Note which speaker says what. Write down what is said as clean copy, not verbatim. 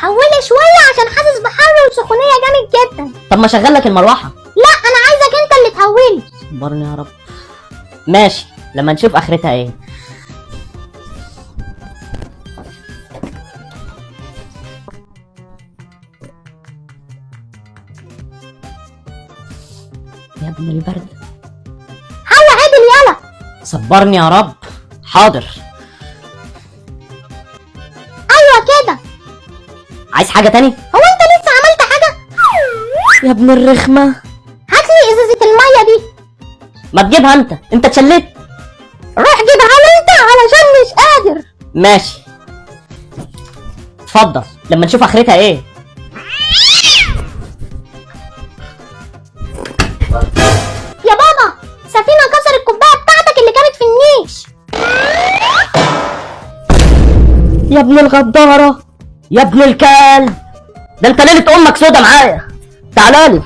Speaker 1: حولي شويه عشان حاسس بحر وسخونيه جامد جدا.
Speaker 2: طب ما اشغل لك المروحه.
Speaker 1: لا انا عايزك انت اللي تهولي.
Speaker 2: صبرني يا رب. ماشي لما نشوف اخرتها ايه. يا ابن البرد.
Speaker 1: هلا عدل يلا.
Speaker 2: صبرني يا رب. حاضر.
Speaker 1: ايوه كده.
Speaker 2: عايز حاجه تاني؟
Speaker 1: هو انت لسه عملت حاجه؟
Speaker 2: يا ابن الرخمه.
Speaker 1: هاتلي ازازه الميه دي.
Speaker 2: ما تجيبها انت اتشليت.
Speaker 1: روح جيبها لي انت علشان مش قادر.
Speaker 2: ماشي اتفضل لما نشوف اخرتها ايه.
Speaker 1: يا بابا سفينة كسر الكوباية بتاعتك اللي كانت في النيش.
Speaker 2: يا ابن الغدارة، يا ابن الكلب، ده انت ليلة امك سودا معايا. تعالالي.